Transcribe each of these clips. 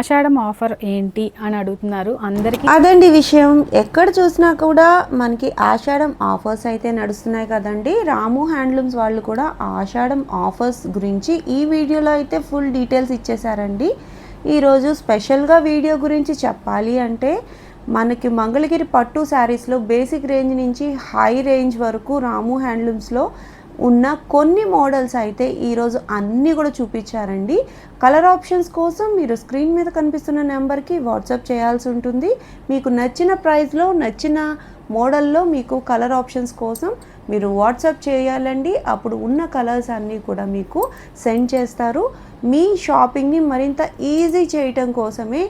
ఆషాఢం offer ఏంటి అని అడుగుతున్నారు అందరికీ. అదండి విషయం. ఎక్కడ చూసినా కూడా మనకి ఆషాఢం ఆఫర్స్ అయితే నడుస్తున్నాయి కదండి. రాము హ్యాండ్లూమ్స్ వాళ్ళు కూడా ఆషాఢం ఆఫర్స్ గురించి ఈ వీడియోలో అయితే ఫుల్ డీటెయిల్స్ ఇచ్చేసారండి. ఈరోజు స్పెషల్గా వీడియో గురించి చెప్పాలి అంటే మనకి మంగళగిరి పట్టు శారీస్లో బేసిక్ రేంజ్ నుంచి హై రేంజ్ వరకు రాము హ్యాండ్లూమ్స్లో ఉన్న కొన్ని మోడల్స్ అయితే ఈరోజు అన్నీ కూడా చూపించారండి. కలర్ ఆప్షన్స్ కోసం మీరు స్క్రీన్ మీద కనిపిస్తున్న నెంబర్కి వాట్సాప్ చేయాల్సి ఉంటుంది. మీకు నచ్చిన ప్రైస్లో నచ్చిన మోడల్లో మీకు కలర్ ఆప్షన్స్ కోసం మీరు వాట్సాప్ చేయాలండి. అప్పుడు ఉన్న కలర్స్ అన్నీ కూడా మీకు సెండ్ చేస్తారు. మీ షాపింగ్ని మరింత ఈజీ చేయటం కోసమే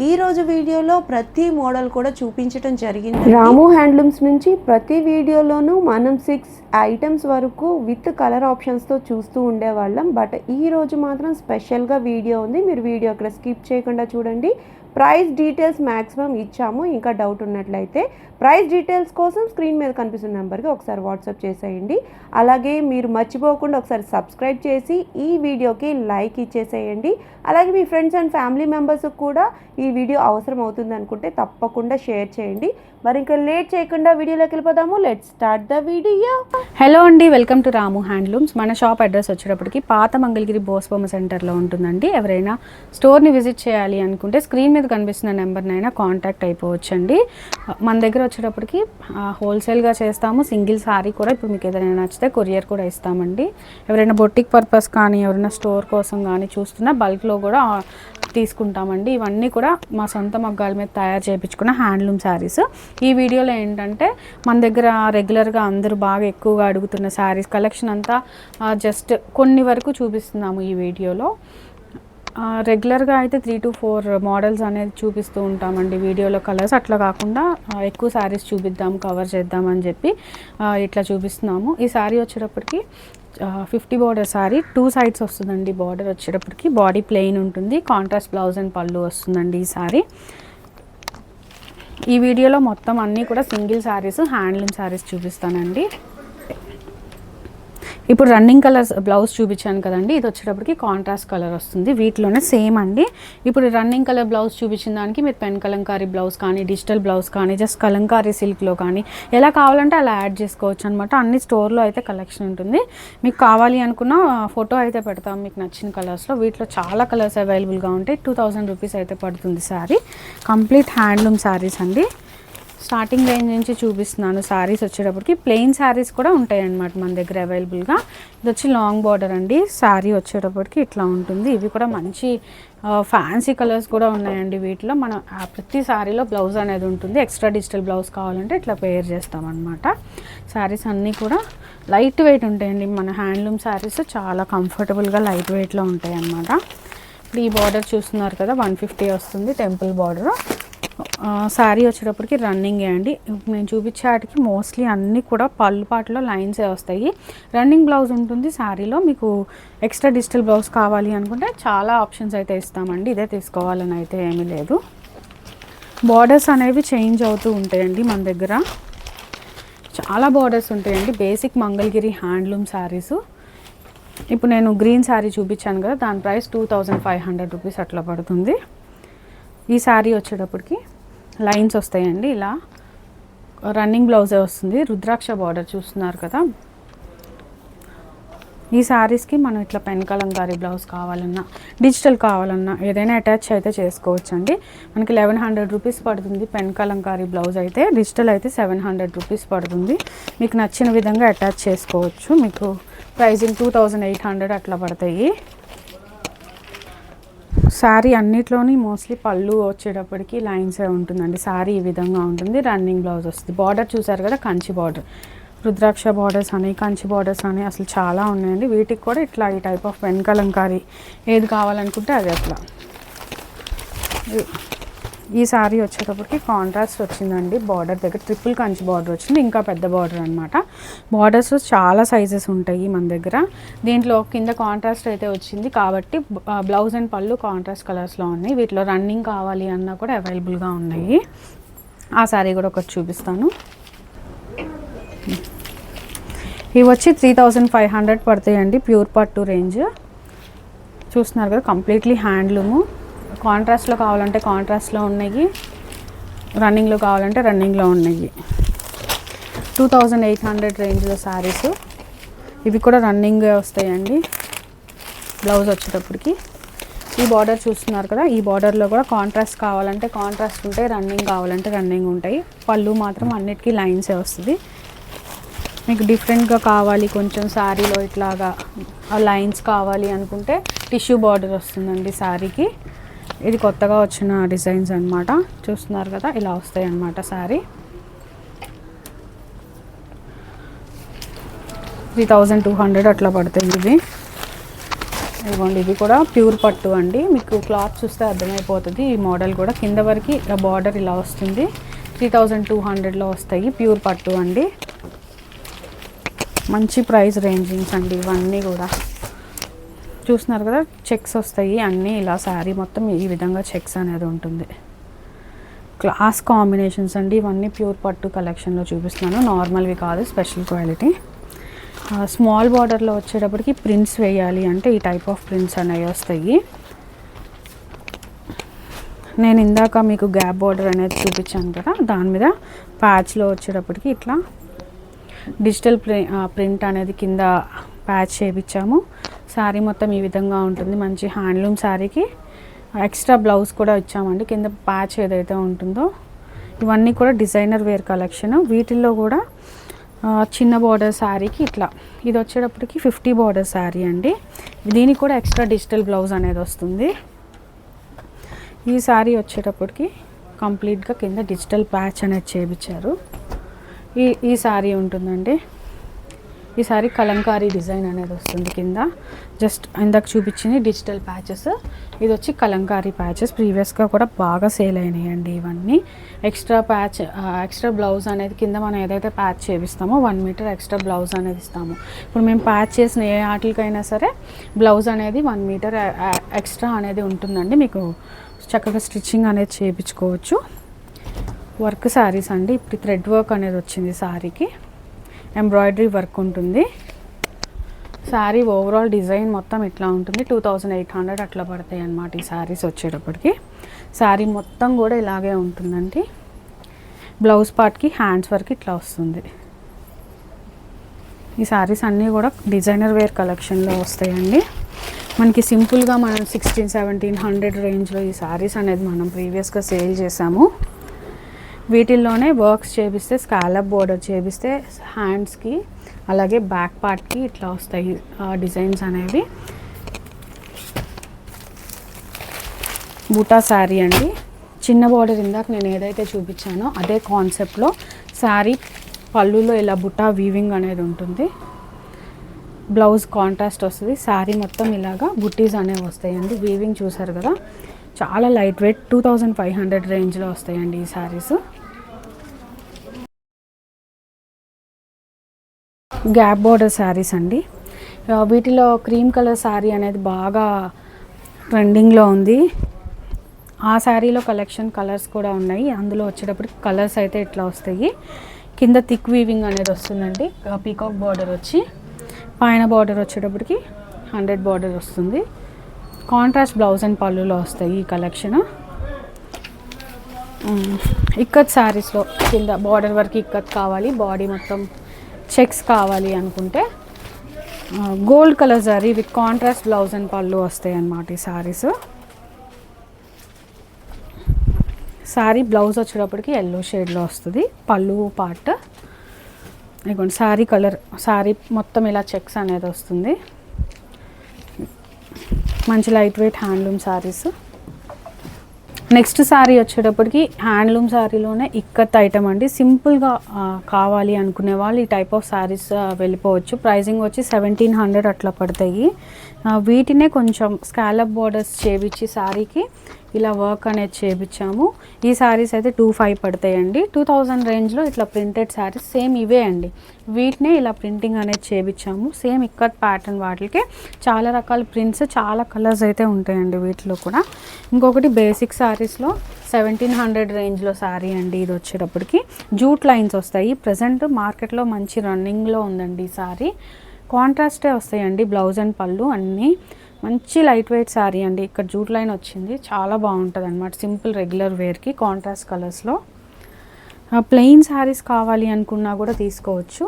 ఈరోజు వీడియోలో ప్రతి మోడల్ కూడా చూపించడం జరిగింది. రాము హ్యాండ్లూమ్స్ నుంచి ప్రతి వీడియోలోనూ మనం 6 ఐటమ్స్ వరకు విత్ కలర్ ఆప్షన్స్తో చూస్తూ ఉండేవాళ్ళం. బట్ ఈరోజు మాత్రం స్పెషల్గా వీడియో ఉంది. మీరు వీడియో అక్కడ స్కిప్ చేయకుండా చూడండి. ప్రైస్ డీటెయిల్స్ మ్యాక్సిమం ఇచ్చాము. ఇంకా డౌట్ ఉన్నట్లయితే ప్రైస్ డీటెయిల్స్ కోసం స్క్రీన్ మీద కనిపిస్తున్న నెంబర్కి ఒకసారి వాట్సాప్ చేసేయండి. అలాగే మీరు మర్చిపోకుండా ఒకసారి సబ్స్క్రైబ్ చేసి ఈ వీడియోకి లైక్ ఇచ్చేసేయండి. అలాగే మీ ఫ్రెండ్స్ అండ్ ఫ్యామిలీ మెంబర్స్కి కూడా ఈ వీడియో అవసరం అవుతుంది అనుకుంటే తప్పకుండా షేర్ చేయండి. మరి ఇంకా లేట్ చేయకుండా వీడియోలోకి వెళ్ళిపోదాము. Let's start the video. Hello అండి, వెల్కమ్ టు రాము హ్యాండ్లూమ్స్. మన షాప్ అడ్రస్ వచ్చేటప్పటికి పాత మంగళగిరి బోస్బొమ్మ సెంటర్లో ఉంటుందండి. ఎవరైనా స్టోర్ని విజిట్ చేయాలి అనుకుంటే స్క్రీన్ మీద కనిపిస్తున్న నెంబర్నైనా కాంటాక్ట్ అయిపోవచ్చండి. మన దగ్గర వచ్చేటప్పటికి హోల్సేల్గా చేస్తాము. సింగిల్ సారీ కూడా ఇప్పుడు మీకు ఏదైనా నచ్చితే కొరియర్ కూడా ఇస్తామండి. ఎవరైనా బొటిక్ పర్పస్ కానీ ఎవరైనా స్టోర్ కోసం కానీ చూస్తున్నా బల్క్లో కూడా తీసుకుంటామండి. ఇవన్నీ కూడా మా సొంత మగ్గాల మీద తయారు చేయించుకున్న హ్యాండ్లూమ్ శారీస్. ఈ వీడియోలో ఏంటంటే మన దగ్గర రెగ్యులర్గా అందరూ బాగా ఎక్కువగా అడుగుతున్న శారీస్ కలెక్షన్ అంతా జస్ట్ కొన్ని వరకు చూపిస్తున్నాము ఈ వీడియోలో. రెగ్యులర్గా అయితే 3 to 4 మోడల్స్ అనేది చూపిస్తూ ఉంటామండి వీడియోలో. కలర్స్ అట్లా కాకుండా ఎక్కువ శారీస్ చూపిద్దాం, కవర్ చేద్దామని చెప్పి ఇట్లా చూపిస్తున్నాము. ఈ శారీ వచ్చేటప్పటికి 50 బార్డర్ శారీ, 2 సైడ్స్ వస్తుందండి. బార్డర్ వచ్చేటప్పటికి బాడీ ప్లెయిన్ ఉంటుంది. కాంట్రాస్ట్ బ్లౌజ్ అండ్ పళ్ళు వస్తుందండి ఈ శారీ. ఈ వీడియోలో మొత్తం అన్నీ కూడా సింగిల్ శారీస్, హ్యాండ్లూమ్ శారీస్ చూపిస్తానండి. ఇప్పుడు రన్నింగ్ కలర్స్ బ్లౌజ్ చూపించాను కదండి. ఇది వచ్చేటప్పటికి కాంట్రాస్ట్ కలర్ వస్తుంది. వీటిలోనే సేమ్ అండి. ఇప్పుడు రన్నింగ్ కలర్ బ్లౌజ్ చూపించిన దానికి మీరు పెన్ కలంకారీ బ్లౌజ్ కానీ, డిజిటల్ బ్లౌజ్ కానీ, జస్ట్ కలంకారీ సిల్క్లో కానీ ఎలా కావాలంటే అలా యాడ్ చేసుకోవచ్చు అనమాట. అన్ని స్టోర్లో అయితే కలెక్షన్ ఉంటుంది. మీకు కావాలి అనుకున్న ఫోటో అయితే పెడతాం మీకు నచ్చిన కలర్స్లో. వీటిలో చాలా కలర్స్ అవైలబుల్గా ఉంటాయి. 2000 రూపీస్ అయితే పడుతుంది శారీ. కంప్లీట్ హ్యాండ్లూమ్ శారీస్ అండి. స్టార్టింగ్ రేంజ్ నుంచి చూపిస్తున్నాను. శారీస్ వచ్చేటప్పటికి ప్లెయిన్ శారీస్ కూడా ఉంటాయి అన్నమాట మన దగ్గర అవైలబుల్గా. ఇది వచ్చి లాంగ్ బార్డర్ అండి. శారీ వచ్చేటప్పటికి ఇట్లా ఉంటుంది. ఇవి కూడా మంచి ఫ్యాన్సీ కలర్స్ కూడా ఉన్నాయండి. వీటిలో మన ప్రతి శారీలో బ్లౌజ్ అనేది ఉంటుంది. ఎక్స్ట్రా డిజిటల్ బ్లౌజ్ కావాలంటే ఇట్లా పేర్ చేస్తామన్నమాట. శారీస్ అన్నీ కూడా లైట్ వెయిట్ ఉంటాయండి. మన హ్యాండ్లూమ్ శారీస్ చాలా కంఫర్టబుల్గా లైట్ వెయిట్లో ఉంటాయి అన్నమాట. ఇప్పుడు ఈ బార్డర్ చూస్తున్నారు కదా, 150 వస్తుంది టెంపుల్ బార్డర్. శారీ వచ్చేటప్పటికి రన్నింగ్ అండి. నేను చూపించే వాటికి మోస్ట్లీ అన్నీ కూడా పళ్ళు పాటలో లైన్సే వస్తాయి. రన్నింగ్ బ్లౌజ్ ఉంటుంది శారీలో. మీకు ఎక్స్ట్రా డిజిటల్ బ్లౌజ్ కావాలి అనుకుంటే చాలా ఆప్షన్స్ అయితే ఇస్తామండి. ఇదే తీసుకోవాలని అయితే ఏమీ లేదు. బార్డర్స్ అనేవి చేంజ్ అవుతూ ఉంటాయండి మన దగ్గర. చాలా బార్డర్స్ ఉంటాయండి. Basic Mangalagiri handloom saris. ఇప్పుడు నేను గ్రీన్ శారీ చూపించాను కదా, దాని ప్రైస్ 2500 రూపీస్ అట్లా పడుతుంది. ఈ శారీ వచ్చేటప్పటికి లైన్స్ వస్తాయండి. ఇలా రన్నింగ్ బ్లౌజే వస్తుంది. రుద్రాక్ష బార్డర్ చూస్తున్నారు కదా. ఈ శారీస్కి మనం ఇట్లా పెన్ కలంకారీ బ్లౌజ్ కావాలన్నా, డిజిటల్ కావాలన్నా ఏదైనా అటాచ్ అయితే చేసుకోవచ్చండి. మనకి 1100 రూపీస్ పడుతుంది పెన్ కలంకారీ బ్లౌజ్ అయితే. డిజిటల్ అయితే 700 రూపీస్ పడుతుంది. మీకు నచ్చిన విధంగా అటాచ్ చేసుకోవచ్చు. మీకు ప్రైజింగ్ 2800 అట్లా పడతాయి. శారీ అన్నిట్లోని మోస్ట్లీ పళ్ళు వచ్చేటప్పటికి లైన్సే ఉంటుందండి. శారీ ఈ విధంగా ఉంటుంది. రన్నింగ్ బ్లౌజ్ వస్తుంది. బార్డర్ చూసారు కదా, కంచి బార్డర్. రుద్రాక్ష బార్డర్స్ అని, కంచి బార్డర్స్ అని అసలు చాలా ఉన్నాయండి. వీటికి కూడా ఇట్లా ఈ టైప్ ఆఫ్ పెన్ కలంకారీ ఏది కావాలనుకుంటే అది అట్లా. ఈ శారీ వచ్చేటప్పటికి కాంట్రాస్ట్ వచ్చిందండి. బార్డర్ దగ్గర ట్రిపుల్ కంచి బార్డర్ వచ్చింది. ఇంకా పెద్ద బార్డర్ అనమాట. బార్డర్స్ చాలా సైజెస్ ఉంటాయి మన దగ్గర. దీంట్లో కింద కాంట్రాస్ట్ అయితే వచ్చింది కాబట్టి బ్లౌజ్ అండ్ పళ్ళు కాంట్రాస్ట్ కలర్స్లో ఉన్నాయి. వీటిలో రన్నింగ్ కావాలి అన్నా కూడా అవైలబుల్గా ఉన్నాయి. ఆ శారీ కూడా ఒకటి చూపిస్తాను. ఇవి వచ్చి 3500 పడతాయండి. ప్యూర్ పట్టు రేంజ్ చూస్తున్నారు కదా. Completely handloom. కాంట్రాస్ట్లో కావాలంటే కాంట్రాస్ట్లో ఉన్నాయి, రన్నింగ్లో కావాలంటే రన్నింగ్లో ఉన్నాయి. 2800 రేంజ్లో శారీస్. ఇవి కూడా రన్నింగ్ వస్తాయండి. బ్లౌజ్ వచ్చేటప్పటికి ఈ బార్డర్ చూస్తున్నారు కదా, ఈ బార్డర్లో కూడా కాంట్రాస్ట్ కావాలంటే కాంట్రాస్ట్ ఉంటాయి, రన్నింగ్ కావాలంటే రన్నింగ్ ఉంటాయి. పళ్ళు మాత్రం అన్నిటికీ లైన్సే వస్తుంది. మీకు డిఫరెంట్గా కావాలి కొంచెం శారీలో ఇట్లాగా లైన్స్ కావాలి అనుకుంటే టిష్యూ బార్డర్ వస్తుందండి శారీకి. ఇది కొత్తగా వచ్చిన డిజైన్స్ అన్నమాట. చూస్తున్నారు కదా, ఇలా వస్తాయి అన్నమాట శారీ. 3200 అట్లా పడతాయి ఇవి. ఇదిగోండి, ఇది కూడా ప్యూర్ పట్టు అండి. మీకు క్లాత్ చూస్తే అర్థమైపోతుంది. ఈ మోడల్ కూడా కింద వరకు బార్డర్ ఇలా వస్తుంది. 3200లో వస్తాయి. ప్యూర్ పట్టు అండి. మంచి ప్రైస్ రేంజింగ్స్ అండి ఇవన్నీ కూడా. చూస్తున్నారు కదా, చెక్స్ వస్తాయి అన్నీ ఇలా. శారీ మొత్తం ఈ విధంగా చెక్స్ అనేది ఉంటుంది. క్లాస్ కాంబినేషన్స్ అండి ఇవన్నీ. ప్యూర్ పట్టు కలెక్షన్లో చూపిస్తున్నాను, నార్మల్వి కాదు, స్పెషల్ క్వాలిటీ. స్మాల్ బార్డర్లో వచ్చేటప్పటికి ప్రింట్స్ వేయాలి అంటే ఈ టైప్ ఆఫ్ ప్రింట్స్ అనేవి వస్తాయి. నేను ఇందాక మీకు గ్యాప్ బార్డర్ అనేది చూపించాను కదా, దాని మీద ప్యాచ్లో వచ్చేటప్పటికి ఇట్లా డిజిటల్ ప్రింట్ అనేది కింద ప్యాచ్ చేయించాము. శారీ మొత్తం ఈ విధంగా ఉంటుంది. మంచి హ్యాండ్లూమ్ శారీకి ఎక్స్ట్రా బ్లౌజ్ కూడా ఇచ్చామండి కింద ప్యాచ్ ఏదైతే ఉంటుందో. ఇవన్నీ కూడా డిజైనర్ వేర్ కలెక్షన్. వీటిల్లో కూడా చిన్న బార్డర్ శారీకి ఇట్లా, ఇది వచ్చేటప్పటికి 50 బార్డర్ శారీ అండి. దీనికి కూడా ఎక్స్ట్రా డిజిటల్ బ్లౌజ్ అనేది వస్తుంది. ఈ శారీ వచ్చేటప్పటికి కంప్లీట్గా కింద డిజిటల్ ప్యాచ్ అనేది చేయించారు. ఈ శారీ ఉంటుందండి. ఈ శారీ కలంకారీ డిజైన్ అనేది వస్తుంది కింద. జస్ట్ ఇందాక చూపించింది డిజిటల్ ప్యాచెస్, ఇది వచ్చి కలంకారీ ప్యాచెస్. ప్రీవియస్గా కూడా బాగా సేల్ అయినాయండి ఇవన్నీ. ఎక్స్ట్రా బ్లౌజ్ అనేది కింద మనం ఏదైతే ప్యాచ్ చేపిస్తామో 1 మీటర్ ఎక్స్ట్రా బ్లౌజ్ అనేది ఇస్తాము. ఇప్పుడు మేము ప్యాచ్ చేసిన ఏ ఆటలకైనా సరే బ్లౌజ్ అనేది 1 మీటర్ ఎక్స్ట్రా అనేది ఉంటుందండి. మీకు చక్కగా స్టిచ్చింగ్ అనేది చేయించుకోవచ్చు. వర్క్ శారీస్ అండి. ఇప్పుడు థ్రెడ్ వర్క్ అనేది వచ్చింది శారీకి, ఎంబ్రాయిడరీ వర్క్ ఉంటుంది. శారీ ఓవరాల్ డిజైన్ మొత్తం ఇట్లా ఉంటుంది. 2800 అట్లా పడతాయి అన్నమాట ఈ శారీస్ వచ్చేటప్పటికి. శారీ మొత్తం కూడా ఇలాగే ఉంటుందండి. బ్లౌజ్ పార్ట్కి హ్యాండ్స్ వరకు ఇట్లా వస్తుంది. ఈ శారీస్ అన్నీ కూడా డిజైనర్ వేర్ కలెక్షన్లో వస్తాయండి. మనకి సింపుల్గా మనం 1600-1700 రేంజ్లో ఈ శారీస్ అనేది మనం ప్రీవియస్గా సేల్ చేసాము. వీటిల్లోనే వర్క్స్ చేపిస్తే, స్కాలప్ బోర్డర్ చేపిస్తే హ్యాండ్స్కి అలాగే బ్యాక్ పార్ట్కి ఇట్లా వస్తాయి డిజైన్స్ అనేవి. బూటా శారీ అండి. చిన్న బార్డర్ ఇందాక నేను ఏదైతే చూపించానో అదే కాన్సెప్ట్లో శారీ పళ్ళులో ఇలా బుటా వీవింగ్ అనేది ఉంటుంది. బ్లౌజ్ కాంట్రాస్ట్ వస్తుంది. శారీ మొత్తం ఇలాగా బుట్టీస్ అనేవి వస్తాయండి. వీవింగ్ చూసారు కదా, చాలా లైట్ వెయిట్. 2500 రేంజ్లో వస్తాయండి ఈ శారీస్. గ్యాప్ బోర్డర్ శారీస్ అండి. వీటిలో క్రీమ్ కలర్ శారీ అనేది బాగా ట్రెండింగ్లో ఉంది. ఆ శారీలో కలర్స్ కూడా ఉన్నాయి. అందులో వచ్చేటప్పటికి కలర్స్ అయితే ఇట్లా వస్తాయి. కింద థిక్ వీవింగ్ అనేది వస్తుందండి. పీకాక్ బార్డర్ వచ్చి పైన బార్డర్ వచ్చేటప్పటికి 100 బార్డర్ వస్తుంది. కాంట్రాస్ట్ బ్లౌజ్ అండ్ పళ్ళులో వస్తాయి ఈ కలెక్షన్. ఇక్కత్ శారీస్లో కింద బార్డర్ వరకు ఇక్కత్ కావాలి, బాడీ మొత్తం చెక్స్ కావాలి అనుకుంటే gold colour zari with contrast blouse and పళ్ళు వస్తాయి అన్నమాట ఈ శారీస్. శారీ బ్లౌజ్ వచ్చేటప్పటికి ఎల్లో షేడ్లో వస్తుంది. పళ్ళు పార్ట్ ఇదిగోండి శారీ కలర్. శారీ మొత్తం ఇలా చెక్స్ అనేది వస్తుంది. మంచి light weight handloom saris. Next sari వచ్చేటప్పటికి హ్యాండ్లూమ్ శారీలోనే ఇక్కత్ ఐటమ్ అండి. సింపుల్గా కావాలి అనుకునే వాళ్ళు ఈ టైప్ ఆఫ్ శారీస్ వెళ్ళిపోవచ్చు. ప్రైజింగ్ వచ్చి 1700 అట్లా పడతాయి. వీటినే కొంచెం స్కాలప్ బోర్డర్స్ చేపించి శారీకి ఇలా వర్క్ అనేది చేపించాము. ఈ శారీస్ అయితే 2500 పడతాయండి. 2000 రేంజ్లో ఇట్లా ప్రింటెడ్ శారీస్ సేమ్ ఇవే అండి. వీటినే ఇలా ప్రింటింగ్ అనేది చేపించాము. సేమ్ ఇక్కత్ ప్యాటర్న్ వాటికి చాలా రకాల ప్రింట్స్, చాలా కలర్స్ అయితే ఉంటాయండి వీటిలో కూడా. ఇంకొకటి బేసిక్ శారీస్లో 1700 రేంజ్లో శారీ అండి. ఇది వచ్చేటప్పటికి జూట్ లైన్స్ వస్తాయి. ప్రజెంట్ మార్కెట్లో మంచి రన్నింగ్లో ఉందండి ఈ శారీ. కాంట్రాస్టే వస్తాయండి బ్లౌజ్ అండ్ పళ్ళు అన్నీ. మంచి లైట్ వెయిట్ శారీ అండి. ఇక్కడ జూట్ లైన్ వచ్చింది, చాలా బాగుంటుంది అనమాట. సింపుల్ రెగ్యులర్ వేర్కి కాంట్రాస్ట్ కలర్స్లో. ప్లెయిన్ శారీస్ కావాలి అనుకున్నా కూడా తీసుకోవచ్చు.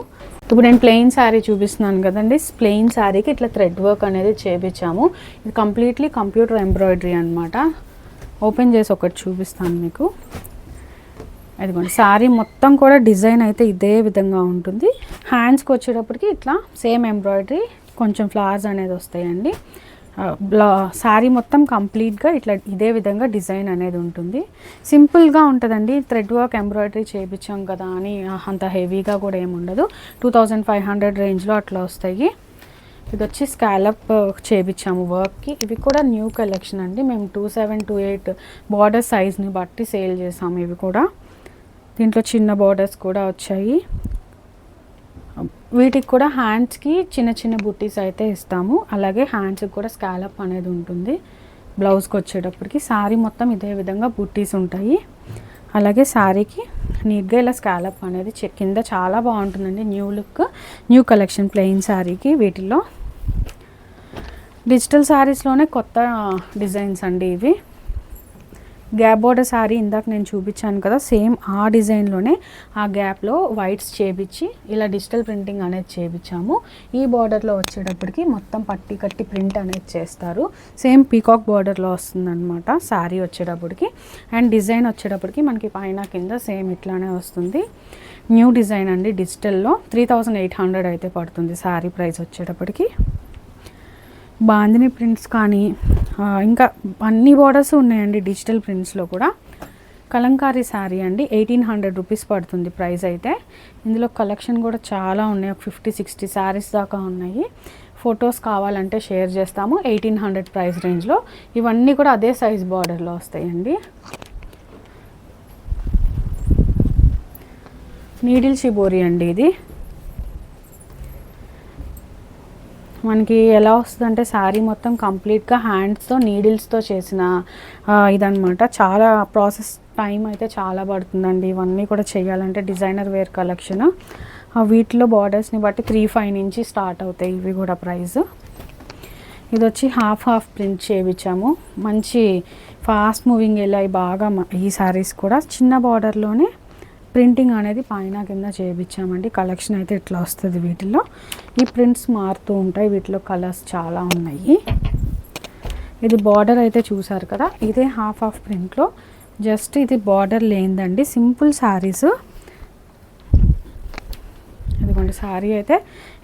ఇప్పుడు నేను ప్లెయిన్ శారీ చూపిస్తున్నాను కదండి. ప్లెయిన్ శారీకి ఇట్లా థ్రెడ్ వర్క్ అనేది చేపించాము. ఇది కంప్లీట్లీ కంప్యూటర్ ఎంబ్రాయిడరీ అనమాట. ఓపెన్ చేసి ఒకటి చూపిస్తాను మీకు. అదిగోండి, శారీ మొత్తం కూడా డిజైన్ అయితే ఇదే విధంగా ఉంటుంది. హ్యాండ్స్కి వచ్చేటప్పటికి ఇట్లా సేమ్ ఎంబ్రాయిడరీ, కొంచెం ఫ్లవర్స్ అనేది వస్తాయండి. శారీ మొత్తం కంప్లీట్గా ఇట్లా ఇదే విధంగా డిజైన్ అనేది ఉంటుంది. సింపుల్గా ఉంటుందండి. థ్రెడ్ వర్క్ ఎంబ్రాయిడరీ చేయించాం కదా అని అంత హెవీగా కూడా ఏమి ఉండదు. 2500 రేంజ్లో అట్లా వస్తాయి. ఇది వచ్చి స్కాలప్ చేయించాము వర్క్కి. ఇవి కూడా న్యూ కలెక్షన్ అండి. మేము 2728 బార్డర్ సైజ్ని బట్టి సేల్ చేసాము. ఇవి కూడా దీంట్లో చిన్న బార్డర్స్ కూడా వచ్చాయి. వీటికి కూడా హ్యాండ్స్కి చిన్న చిన్న బుట్టీస్ అయితే ఇస్తాము. అలాగే హ్యాండ్స్కి కూడా స్కాలప్ అనేది ఉంటుంది. బ్లౌజ్కి వచ్చేటప్పటికి శారీ మొత్తం ఇదే విధంగా బుట్టీస్ ఉంటాయి. అలాగే శారీకి నీట్గా ఇలా స్కాలప్ అనేది కింద చాలా బాగుంటుందండి. New look, new collection plain శారీకి. వీటిల్లో డిజిటల్ శారీస్లోనే కొత్త డిజైన్స్ అండి ఇవి. గ్యాప్ బోర్డర్ శారీ ఇందాక నేను చూపించాను కదా, సేమ్ ఆ డిజైన్లోనే ఆ గ్యాప్లో వైట్స్ చేపించి ఇలా డిజిటల్ ప్రింటింగ్ అనేది చేపించాము. ఈ బార్డర్లో వచ్చేటప్పటికి మొత్తం పట్టి కట్టి ప్రింట్ అనేది చేస్తారు. సేమ్ పీకాక్ బార్డర్లో వస్తుందన్నమాట శారీ వచ్చేటప్పటికి. అండ్ డిజైన్ వచ్చేటప్పటికి మనకి పైన కింద సేమ్ ఇట్లానే వస్తుంది. న్యూ డిజైన్ అండి. డిజిటల్లో 3800 అయితే పడుతుంది శారీ ప్రైస్ వచ్చేటప్పటికి. బాందిని ప్రింట్స్ కానీ ఇంకా అన్ని బార్డర్స్ ఉన్నాయండి డిజిటల్ ప్రింట్స్లో కూడా. కలంకారీ శారీ అండి, 1800 రూపీస్ పడుతుంది ప్రైస్ అయితే. ఇందులో కలెక్షన్ కూడా చాలా ఉన్నాయి, 50-60 శారీస్ దాకా ఉన్నాయి. ఫొటోస్ కావాలంటే షేర్ చేస్తాము. 1800 ప్రైస్ రేంజ్లో. ఇవన్నీ కూడా అదే సైజ్ బార్డర్లో వస్తాయండి. నీడిల్ షిబోరి అండి ఇది. మనకి ఎలా వస్తుందంటే శారీ మొత్తం కంప్లీట్గా హ్యాండ్స్తో నీడిల్స్తో చేసిన ఇదనమాట. చాలా ప్రాసెస్ టైం అయితే చాలా పడుతుందండి ఇవన్నీ కూడా చేయాలంటే. Designer wear collection. వీటిలో బార్డర్స్ని బట్టి 3-5 నుంచి స్టార్ట్ అవుతాయి ఇవి కూడా ప్రైస్. ఇది వచ్చి హాఫ్ ప్రింట్ చేయించాము. మంచి ఫాస్ట్ మూవింగ్ వెళ్ళాయి బాగా ఈ శారీస్ కూడా. చిన్న బార్డర్లోనే ప్రింటింగ్ అనేది పైన కింద చేయించామండి. కలెక్షన్ అయితే ఇట్లా వస్తుంది. వీటిలో ఈ ప్రింట్స్ మారుతూ ఉంటాయి. వీటిలో కలర్స్ చాలా ఉన్నాయి. ఇది బార్డర్ అయితే చూసారు కదా, ఇదే హాఫ్ ప్రింట్లో. జస్ట్ ఇది బార్డర్ లేదండి, సింపుల్ శారీస్. ఇదిగోండి శారీ అయితే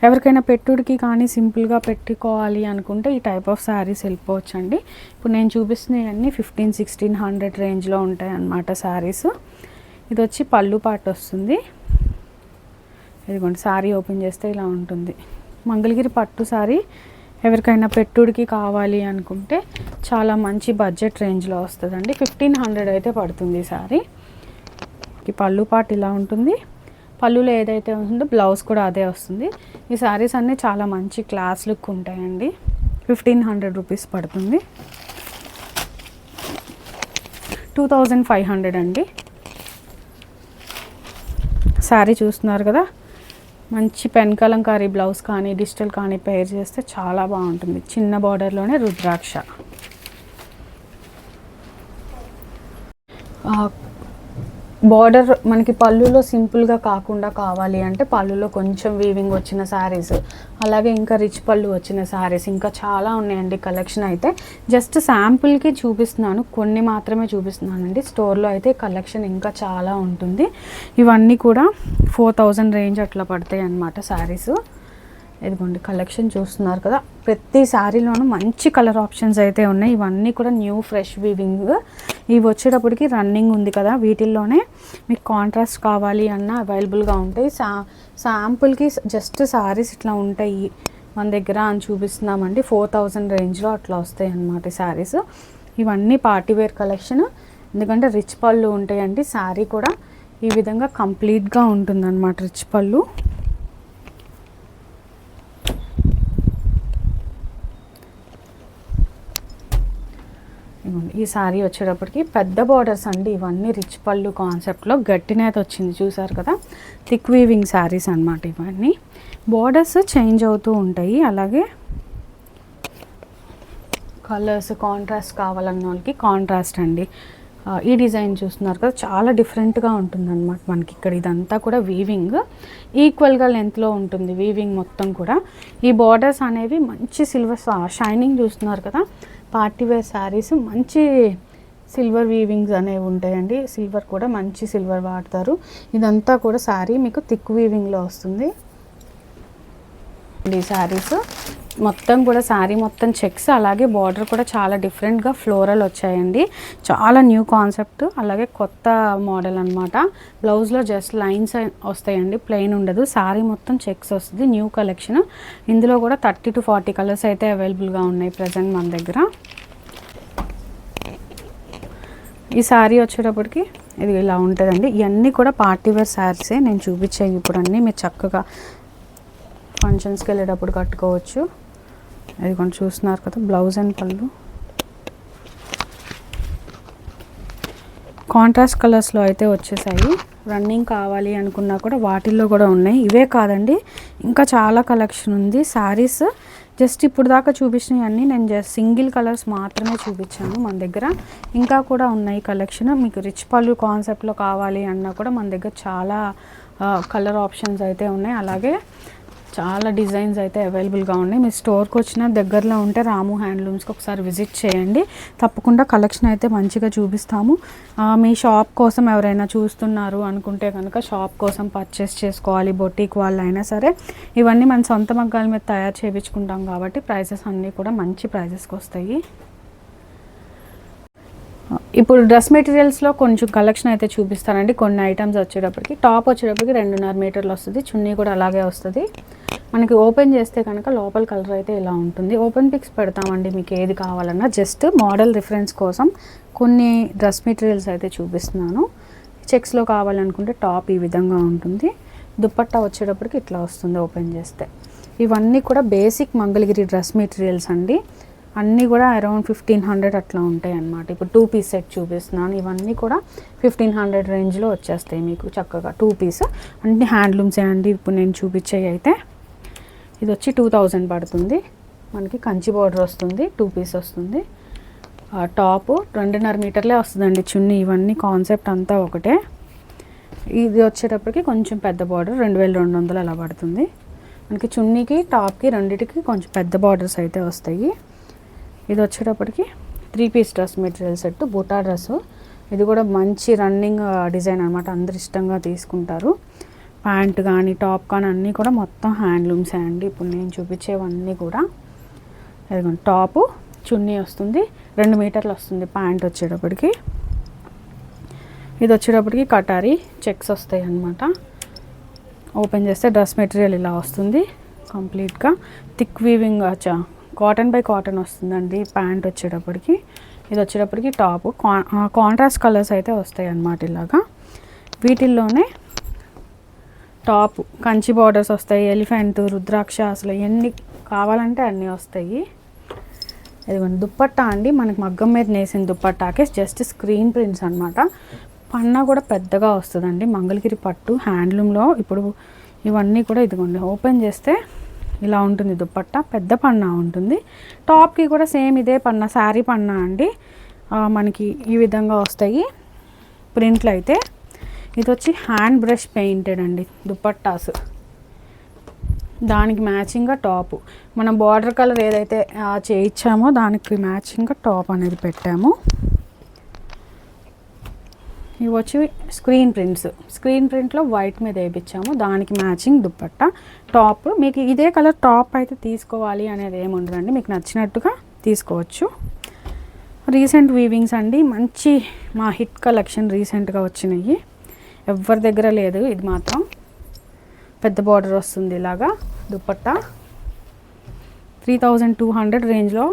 ఎవరికైనా పెట్టుడికి కానీ సింపుల్గా పెట్టుకోవాలి అనుకుంటే ఈ టైప్ ఆఫ్ శారీస్ వెళ్ళిపోవచ్చండి. ఇప్పుడు నేను చూపిస్తున్నవన్నీ 1500-1600 రేంజ్లో ఉంటాయి అన్నమాట శారీస్. ఇది వచ్చి పళ్ళు పాట వస్తుంది. ఇదిగోండి శారీ ఓపెన్ చేస్తే ఇలా ఉంటుంది. మంగళగిరి పట్టు శారీ ఎవరికైనా పెట్టుడికి కావాలి అనుకుంటే చాలా మంచి బడ్జెట్ రేంజ్లో వస్తుందండి. 1500 అయితే పడుతుంది శారీ. ఈ పళ్ళు పాట ఇలా ఉంటుంది. పళ్ళులో ఏదైతే ఉంటుందో బ్లౌజ్ కూడా అదే వస్తుంది. ఈ శారీస్ అన్నీ చాలా మంచి క్లాస్ లుక్ ఉంటాయండి. 1500 రూపీస్ పడుతుంది. 2500 అండి. శారీ చూస్తున్నారు కదా, మంచి పెన్ కలంకారీ బ్లౌజ్ కానీ డిజిటల్ కానీ పేర్ చేస్తే చాలా బాగుంటుంది. చిన్న బార్డర్లోనే రుద్రాక్ష. బార్డర్ మనకి పళ్ళులో సింపుల్గా కాకుండా కావాలి అంటే పళ్ళులో కొంచెం వీవింగ్ వచ్చిన శారీస్, అలాగే ఇంకా రిచ్ పళ్ళు వచ్చిన శారీస్ ఇంకా చాలా ఉన్నాయండి కలెక్షన్ అయితే. జస్ట్ శాంపుల్కి చూపిస్తున్నాను, కొన్ని మాత్రమే చూపిస్తున్నానండి. స్టోర్లో అయితే కలెక్షన్ ఇంకా చాలా ఉంటుంది. ఇవన్నీ కూడా 4000 రేంజ్ అట్లా పడతాయి అన్నమాట శారీస్. ఇదిగోండి కలెక్షన్ చూస్తున్నారు కదా, ప్రతి శారీలోనూ మంచి కలర్ ఆప్షన్స్ అయితే ఉన్నాయి. ఇవన్నీ కూడా న్యూ ఫ్రెష్ వీవింగ్. ఇవి వచ్చేటప్పటికి రన్నింగ్ ఉంది కదా, వీటిల్లోనే మీకు కాంట్రాస్ట్ కావాలి అన్న అవైలబుల్గా ఉంటాయి. శాంపుల్కి జస్ట్ శారీస్ ఇట్లా ఉంటాయి మన దగ్గర అని చూపిస్తున్నామండి. 4000 రేంజ్లో అట్లా వస్తాయి అన్నమాట శారీస్. ఇవన్నీ పార్టీవేర్ కలెక్షన్. ఎందుకంటే రిచ్ పళ్ళు ఉంటాయండి. శారీ కూడా ఈ విధంగా కంప్లీట్గా ఉంటుందన్నమాట రిచ్ పళ్ళు. ఈ శారీ వచ్చేటప్పటికి పెద్ద బార్డర్స్ అండి. ఇవన్నీ రిచ్ పళ్ళు కాన్సెప్ట్లో గట్టినేత వచ్చింది చూసారు కదా, థిక్ వీవింగ్ శారీస్ అన్నమాట. ఇవన్నీ బార్డర్స్ చేంజ్ అవుతూ ఉంటాయి. అలాగే కలర్స్ కాంట్రాస్ట్ కావాలన్న వాళ్ళకి కాంట్రాస్ట్ అండి. ఈ డిజైన్ చూస్తున్నారు కదా, చాలా డిఫరెంట్గా ఉంటుంది అనమాట మనకి. ఇక్కడ ఇదంతా కూడా వీవింగ్ ఈక్వల్గా లెంత్లో ఉంటుంది వీవింగ్ మొత్తం కూడా. ఈ బార్డర్స్ అనేవి మంచి సిల్వర్ షైనింగ్ చూస్తున్నారు కదా. పార్టీవేర్ శారీస్ మంచి సిల్వర్ వీవింగ్స్ అనేవి ఉంటాయండి. సిల్వర్ కూడా మంచి సిల్వర్ వాడతారు. ఇదంతా కూడా శారీ మీకు థిక్ వీవింగ్లో వస్తుంది. ఈ శారీస్ మొత్తం కూడా శారీ మొత్తం చెక్స్, అలాగే బార్డర్ కూడా చాలా డిఫరెంట్గా ఫ్లోరల్ వచ్చాయండి. చాలా న్యూ కాన్సెప్ట్, అలాగే కొత్త మోడల్ అనమాట. బ్లౌజ్లో జస్ట్ లైన్స్ వస్తాయండి, ప్లెయిన్ ఉండదు. శారీ మొత్తం చెక్స్ వస్తుంది, న్యూ కలెక్షన్. ఇందులో కూడా 30 to 40 కలర్స్ అయితే అవైలబుల్గా ఉన్నాయి ప్రజెంట్ మన దగ్గర. ఈ శారీ వచ్చేటప్పటికి ఇది ఇలా ఉంటుందండి. ఇవన్నీ కూడా పార్టీవేర్ శారీసే నేను చూపించాయి ఇప్పుడు అన్నీ. మీరు చక్కగా ఫంక్షన్స్కి వెళ్ళేటప్పుడు కట్టుకోవచ్చు. అది కొంచెం చూస్తున్నారు కదా, బ్లౌజ్ అండ్ పళ్ళు కాంట్రాస్ట్ కలర్స్లో అయితే వచ్చేసాయి. రన్నింగ్ కావాలి అనుకున్నా కూడా వాటిల్లో కూడా ఉన్నాయి. ఇవే కాదండి, ఇంకా చాలా కలెక్షన్ ఉంది. శారీస్ జస్ట్ ఇప్పుడు దాకా చూపించినవన్నీ నేను జస్ట్ సింగిల్ కలర్స్ మాత్రమే చూపించాను. మన దగ్గర ఇంకా కూడా ఉన్నాయి కలెక్షన్. మీకు రిచ్ పళ్ళు కాన్సెప్ట్లో కావాలి అన్నా కూడా మన దగ్గర చాలా కలర్ ఆప్షన్స్ అయితే ఉన్నాయి. అలాగే చాలా డిజైన్స్ అయితే అవైలబుల్గా ఉన్నాయి. మీరు స్టోర్కి వచ్చిన దగ్గరలో ఉంటే రాము హ్యాండ్లూమ్స్కి ఒకసారి విజిట్ చేయండి. తప్పకుండా కలెక్షన్ అయితే మంచిగా చూపిస్తాము. మీ షాప్ కోసం ఎవరైనా చూస్తున్నారు అనుకుంటే కనుక షాప్ కోసం పర్చేస్ చేసుకోవాలి, బొటీక్ వాళ్ళు అయినా సరే, ఇవన్నీ మన సొంత మగ్గాల మీద తయారు చేయించుకుంటాం కాబట్టి ప్రైసెస్ అన్నీ కూడా మంచి ప్రైజెస్కి వస్తాయి. ఇప్పుడు డ్రెస్ మెటీరియల్స్లో కొంచెం కలెక్షన్ అయితే చూపిస్తానండి. కొన్ని ఐటమ్స్ వచ్చేటప్పటికి టాప్ వచ్చేటప్పటికి 2.5 మీటర్లు వస్తుంది. చున్నీ కూడా అలాగే వస్తుంది. మనకి ఓపెన్ చేస్తే కనుక లోపల కలర్ అయితే ఇలా ఉంటుంది. ఓపెన్ పిక్స్ పెడతామండి మీకు ఏది కావాలన్నా. జస్ట్ మోడల్ రిఫరెన్స్ కోసం కొన్ని డ్రెస్ మెటీరియల్స్ అయితే చూపిస్తున్నాను. చెక్స్లో కావాలనుకుంటే టాప్ ఈ విధంగా ఉంటుంది. దుపట్టా వచ్చేటప్పటికి ఇట్లా వస్తుంది ఓపెన్ చేస్తే. ఇవన్నీ కూడా బేసిక్ మంగళగిరి డ్రెస్ మెటీరియల్స్ అండి. అన్నీ కూడా అరౌండ్ 1500 అట్లా ఉంటాయి అన్నమాట. ఇప్పుడు 2 పీస్ సెట్ చూపిస్తున్నాను. ఇవన్నీ కూడా 1500 రేంజ్లో వచ్చేస్తాయి మీకు చక్కగా 2 పీస్. అన్ని హ్యాండ్లూమ్సే అండి ఇప్పుడు నేను చూపించేవి అయితే. ఇది వచ్చి 2000 పడుతుంది. మనకి కంచి బార్డర్ వస్తుంది, 2 పీస్ వస్తుంది. టాపు 2.5 మీటర్లే వస్తుందండి చున్నీ. ఇవన్నీ కాన్సెప్ట్ అంతా ఒకటే. ఇది వచ్చేటప్పటికి కొంచెం పెద్ద బార్డర్ 2200 అలా పడుతుంది. మనకి చున్నీకి టాప్కి రెండింటికి కొంచెం పెద్ద బార్డర్స్ అయితే వస్తాయి. ఇది వచ్చేటప్పటికి 3 పీస్ డ్రెస్ మెటీరియల్ సెట్, బూటా డ్రెస్సు. ఇది కూడా మంచి రన్నింగ్ డిజైన్ అనమాట, అందరు ఇష్టంగా తీసుకుంటారు. ప్యాంట్ కానీ టాప్ కానీ అన్నీ కూడా మొత్తం హ్యాండ్లూమ్సే అండి ఇప్పుడు నేను చూపించేవన్నీ కూడా. ఇదిగోండి టాపు, చున్నీ వస్తుంది, 2 మీటర్లు వస్తుంది ప్యాంట్ వచ్చేటప్పటికి. ఇది వచ్చేటప్పటికి కటారీ చెక్స్ వస్తాయి అన్నమాట. ఓపెన్ చేస్తే డ్రెస్ మెటీరియల్ ఇలా వస్తుంది కంప్లీట్గా. Thick weaving cotton by cotton వస్తుందండి ప్యాంట్ వచ్చేటప్పటికి. ఇది వచ్చేటప్పటికి టాప్ కాంట్రాస్ట్ కలర్స్ అయితే వస్తాయి అన్నమాట ఇలాగా. వీటిల్లోనే టాప్ కంచి బార్డర్స్ వస్తాయి, ఎలిఫెంట్, రుద్రాక్ష, అసలు ఎన్ని కావాలంటే అన్నీ వస్తాయి. ఇదిగోండి దుప్పట్టా అండి, మనకి మగ్గం మీద నేసిన దుప్పట్టాకే జస్ట్ స్క్రీన్ ప్రింట్స్ అనమాట. పన్నా కూడా పెద్దగా వస్తుందండి మంగళగిరి పట్టు హ్యాండ్లూమ్లో. ఇప్పుడు ఇవన్నీ కూడా ఇదిగోండి ఓపెన్ చేస్తే ఇలా ఉంటుంది దుప్పట్టా, పెద్ద పన్నా ఉంటుంది. టాప్కి కూడా సేమ్ ఇదే పన్నా, శారీ పన్నా అండి. మనకి ఈ విధంగా వస్తాయి ప్రింట్లు అయితే. ఇది వచ్చి హ్యాండ్ బ్రష్ పెయింటెడ్ అండి దుప్పట్టాస్. దానికి మ్యాచింగ్గా టాపు మనం బార్డర్ కలర్ ఏదైతే చేయించామో దానికి మ్యాచింగ్గా టాప్ అనేది పెట్టాము. ఇవి వచ్చి స్క్రీన్ ప్రింట్స్, స్క్రీన్ ప్రింట్లో వైట్ మీద వేయించాము, దానికి మ్యాచింగ్ దుప్పట్టా. టాప్ మీకు ఇదే కలర్ టాప్ అయితే తీసుకోవాలి అనేది ఏమి ఉండదండి, మీకు నచ్చినట్టుగా తీసుకోవచ్చు. రీసెంట్ వీవింగ్స్ అండి, మంచి మా హిట్ కలెక్షన్ రీసెంట్గా వచ్చినాయి, ఎవరి దగ్గర లేదు. ఇది మాత్రం పెద్ద బార్డర్ వస్తుంది ఇలాగా దుపట్టా. 3200 రేంజ్లో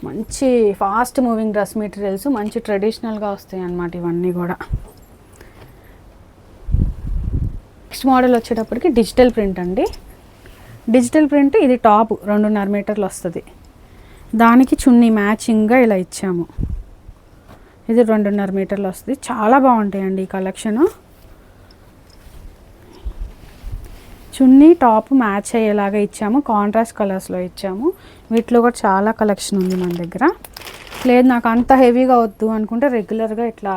మంచి ఫాస్ట్ మూవింగ్ డ్రెస్ మెటీరియల్స్, మంచి ట్రెడిషనల్గా వస్తాయి అన్నమాట ఇవన్నీ కూడా. నెక్స్ట్ మోడల్ వచ్చేటప్పటికి డిజిటల్ ప్రింట్ అండి. డిజిటల్ ప్రింట్ ఇది టాప్ 2.5 మీటర్లు వస్తుంది, దానికి చున్నీ మ్యాచింగ్గా ఇలా ఇచ్చాము. ఇది 2.5 మీటర్లు వస్తుంది. చాలా బాగుంటాయండి ఈ కలెక్షను. చున్నీ టాప్ మ్యాచ్ అయ్యేలాగా ఇచ్చాము, కాంట్రాస్ట్ కలర్స్లో ఇచ్చాము. వీటిలో కూడా చాలా కలెక్షన్ ఉంది మన దగ్గర. లేదు నాకు అంత హెవీగా వద్దు అనుకుంటే రెగ్యులర్గా ఇట్లా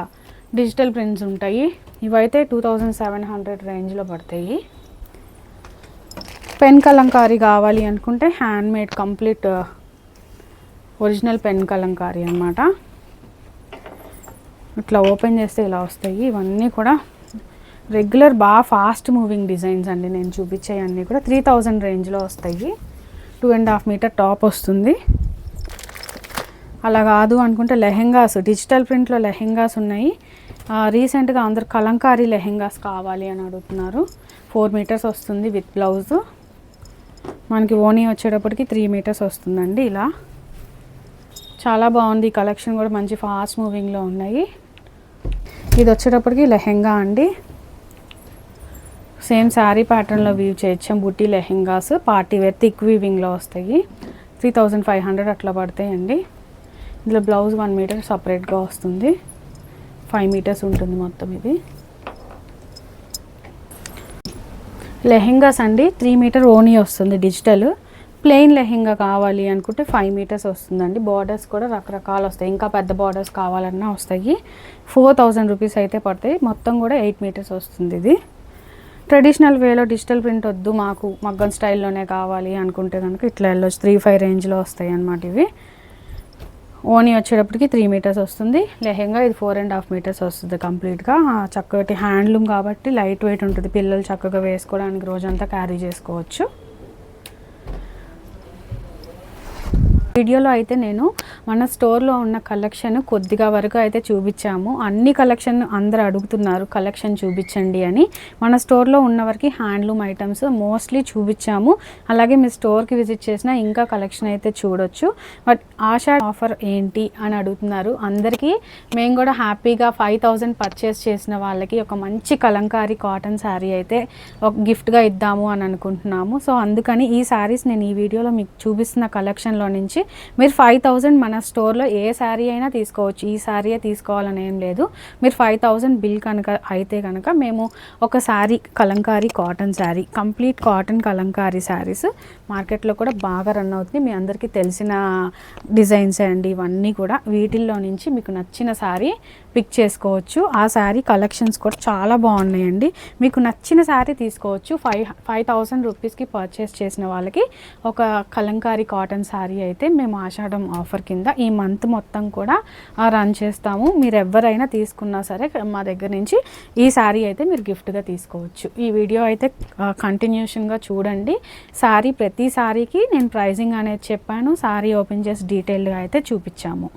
డిజిటల్ ప్రింట్స్ ఉంటాయి. ఇవైతే 2700 రేంజ్లో పడతాయి. పెన్ కలంకారీ కావాలి అనుకుంటే handmade complete original pen Kalamkari అన్నమాట. ఇట్లా ఓపెన్ చేస్తే ఇలా వస్తాయి. ఇవన్నీ కూడా రెగ్యులర్ బాగా ఫాస్ట్ మూవింగ్ డిజైన్స్ అండి. నేను చూపించే అన్నీ కూడా 3000 రేంజ్లో వస్తాయి. 2.5 మీటర్ టాప్ వస్తుంది. అలా కాదు అనుకుంటే లెహెంగాస్, డిజిటల్ ప్రింట్లో లెహెంగాస్ ఉన్నాయి. రీసెంట్గా అందరు కలంకారీ లెహెంగాస్ కావాలి అని అడుగుతున్నారు. 4 మీటర్స్ వస్తుంది విత్ బ్లౌజ్. మనకి ఓనీ వచ్చేటప్పటికి 3 మీటర్స్ వస్తుందండి. ఇలా చాలా బాగుంది. ఈ కలెక్షన్ కూడా మంచి ఫాస్ట్ మూవింగ్లో ఉన్నాయి. ఇది వచ్చేటప్పటికి లెహెంగా అండి. సేమ్ శారీ ప్యాటర్న్లో వీవ్ చేయొచ్చాం. బుట్టి లెహెంగాస్ పార్టీ వేర్ థిక్ వీవింగ్లో వస్తాయి. 3500 అట్లా పడతాయండి. ఇందులో బ్లౌజ్ 1 మీటర్ సపరేట్గా వస్తుంది. 5 మీటర్స్ ఉంటుంది మొత్తం. ఇది లెహెంగాస్ అండి. 3 మీటర్ ఓనీ వస్తుంది డిజిటల్. ప్లెయిన్ లెహెంగా కావాలి అనుకుంటే 5 మీటర్స్ వస్తుందండి. బార్డర్స్ కూడా రకరకాలు వస్తాయి. ఇంకా పెద్ద బార్డర్స్ కావాలన్నా వస్తాయి. 4000 రూపీస్ అయితే పడతాయి. మొత్తం కూడా 8 మీటర్స్ వస్తుంది. ఇది ట్రెడిషనల్ వేలో డిజిటల్ ప్రింట్ వద్దు, మాకు మగ్గం స్టైల్లోనే కావాలి అనుకుంటే కనుక ఇట్లా వెళ్ళొచ్చు. 3-5 రేంజ్లో వస్తాయి అన్నమాట. ఇవి ఓనీ వచ్చేటప్పటికి 3 మీటర్స్ వస్తుంది. లెహెంగా ఇది 4.5 మీటర్స్ వస్తుంది కంప్లీట్గా. చక్కటి హ్యాండ్లూమ్ కాబట్టి లైట్ వెయిట్ ఉంటుంది. పిల్లలు చక్కగా వేసుకోవడానికి రోజంతా క్యారీ చేసుకోవచ్చు. వీడియోలో అయితే నేను మన స్టోర్లో ఉన్న కలెక్షన్ కొద్దిగా వరకు అయితే చూపించాము. అన్ని కలెక్షన్ అందరూ అడుగుతున్నారు కలెక్షన్ చూపించండి అని. మన స్టోర్లో ఉన్న వరకు హ్యాండ్లూమ్ ఐటమ్స్ మోస్ట్లీ చూపించాము. అలాగే మీ స్టోర్కి విజిట్ చేసినా ఇంకా కలెక్షన్ అయితే చూడొచ్చు. బట్ ఆషాఢ ఆఫర్ ఏంటి అని అడుగుతున్నారు. అందరికీ మేము కూడా హ్యాపీగా 5000 పర్చేస్ చేసిన వాళ్ళకి ఒక మంచి కలంకారీ కాటన్ శారీ అయితే ఒక గిఫ్ట్గా ఇద్దాము అని అనుకుంటున్నాము. సో అందుకని ఈ శారీస్ నేను ఈ వీడియోలో మీకు చూపిస్తున్న కలెక్షన్లో నుంచి మీరు 5000 మన స్టోర్లో ఏ శారీ అయినా తీసుకోవచ్చు. ఈ శారీయే తీసుకోవాలని ఏం లేదు. మీరు 5000 బిల్ కనుక అయితే కనుక మేము ఒక sari Kalamkari cotton sari, complete cotton Kalamkari saris మార్కెట్లో కూడా బాగా రన్ అవుతుంది. మీ అందరికీ తెలిసిన డిజైన్సే అండి ఇవన్నీ కూడా. వీటిల్లో నుంచి మీకు నచ్చిన శారీ పిక్ చేసుకోవచ్చు. ఆ శారీ కలెక్షన్స్ కూడా చాలా బాగున్నాయండి. మీకు నచ్చిన శారీ తీసుకోవచ్చు. 5000 రూపీస్కి పర్చేస్ చేసిన వాళ్ళకి ఒక కలంకారీ కాటన్ శారీ అయితే మేము ఆషాఢం ఆఫర్ కింద ఈ మంత్ మొత్తం కూడా రన్ చేస్తాము. మీరు ఎవరైనా తీసుకున్నా సరే మా దగ్గర నుంచి ఈ శారీ అయితే మీరు గిఫ్ట్గా తీసుకోవచ్చు. ఈ వీడియో అయితే కంటిన్యూషన్గా చూడండి. శారీ ప్రతి శారీకి నేను ప్రైజింగ్ అనేది చెప్పాను. శారీ ఓపెన్ చేసి డీటెయిల్గా అయితే చూపించాము.